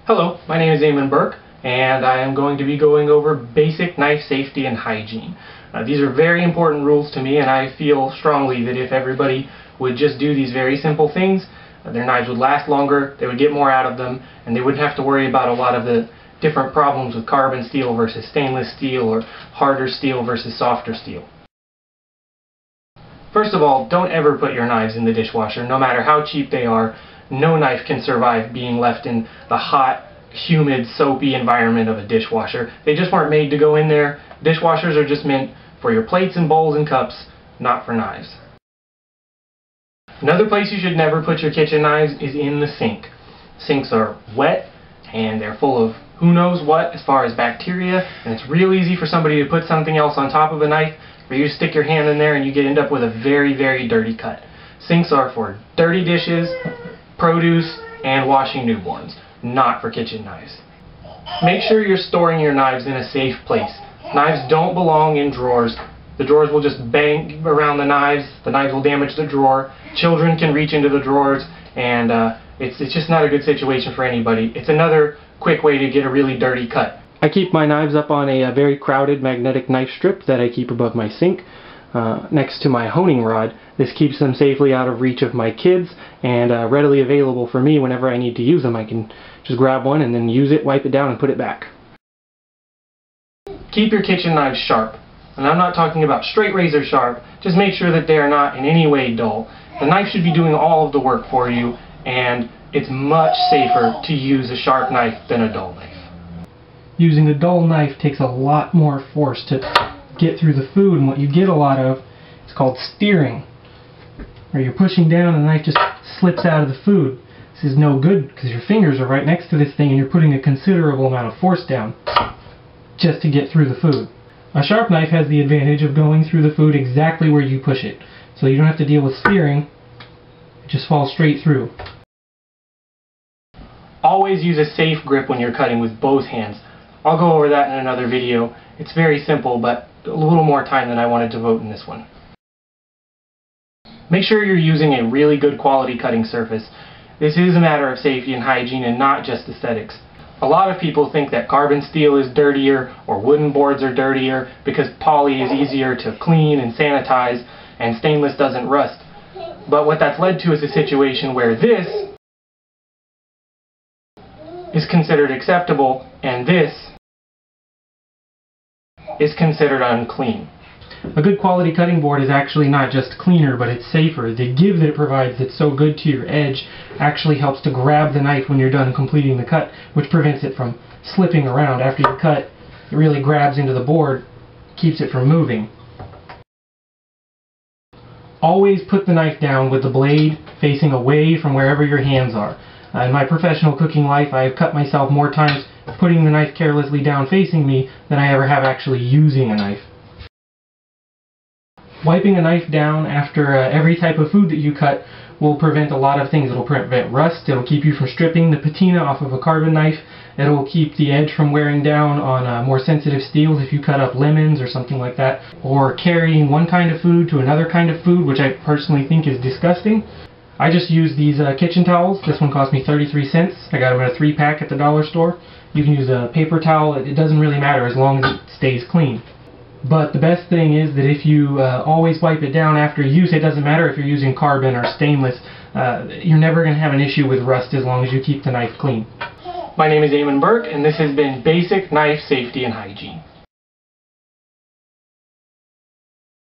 Hello, my name is Eamon Burke, and I am going to be going over basic knife safety and hygiene. These are very important rules to me, and I feel strongly that if everybody would just do these very simple things, their knives would last longer, they would get more out of them, and they wouldn't have to worry about a lot of the different problems with carbon steel versus stainless steel or harder steel versus softer steel. First of all, don't ever put your knives in the dishwasher, no matter how cheap they are. No knife can survive being left in the hot, humid, soapy environment of a dishwasher. They just weren't made to go in there. Dishwashers are just meant for your plates and bowls and cups, not for knives. Another place you should never put your kitchen knives is in the sink. Sinks are wet and they're full of who knows what as far as bacteria, and it's real easy for somebody to put something else on top of a knife, for you to stick your hand in there and you end up with a very, very dirty cut. Sinks are for dirty dishes, produce, and washing newborns, not for kitchen knives. Make sure you're storing your knives in a safe place. Knives don't belong in drawers. The drawers will just bang around the knives will damage the drawer, children can reach into the drawers, and it's just not a good situation for anybody. It's another quick way to get a really dirty cut. I keep my knives up on a very crowded magnetic knife strip that I keep above my sink, next to my honing rod. This keeps them safely out of reach of my kids and readily available for me whenever I need to use them. I can just grab one and then use it, wipe it down, and put it back. Keep your kitchen knives sharp. And I'm not talking about straight razor sharp, just make sure that they are not in any way dull. The knife should be doing all of the work for you, and it's much safer to use a sharp knife than a dull knife. Using a dull knife takes a lot more force to get through the food, and what you get a lot of is called steering, where you're pushing down and the knife just slips out of the food. This is no good because your fingers are right next to this thing and you're putting a considerable amount of force down just to get through the food. A sharp knife has the advantage of going through the food exactly where you push it, so you don't have to deal with steering, it just falls straight through. Always use a safe grip when you're cutting with both hands. I'll go over that in another video. It's very simple, but a little more time than I wanted to devote in this one. Make sure you're using a really good quality cutting surface. This is a matter of safety and hygiene and not just aesthetics. A lot of people think that carbon steel is dirtier or wooden boards are dirtier because poly is easier to clean and sanitize and stainless doesn't rust. But what that's led to is a situation where this is considered acceptable and this is considered unclean. A good quality cutting board is actually not just cleaner, but it's safer. The give that it provides that's so good to your edge actually helps to grab the knife when you're done completing the cut, which prevents it from slipping around. After you cut, it really grabs into the board, keeps it from moving. Always put the knife down with the blade facing away from wherever your hands are. In my professional cooking life, I have cut myself more times putting the knife carelessly down facing me than I ever have actually using a knife. Wiping a knife down after every type of food that you cut will prevent a lot of things. It'll prevent rust, it'll keep you from stripping the patina off of a carbon knife, it'll keep the edge from wearing down on more sensitive steels if you cut up lemons or something like that, or carrying one kind of food to another kind of food, which I personally think is disgusting. I just use these kitchen towels. This one cost me 33 cents. I got them in a 3-pack at the dollar store. You can use a paper towel, it doesn't really matter as long as it stays clean. But the best thing is that if you always wipe it down after use, it doesn't matter if you're using carbon or stainless, you're never going to have an issue with rust as long as you keep the knife clean. My name is Eamon Burke, and this has been Basic Knife Safety and Hygiene.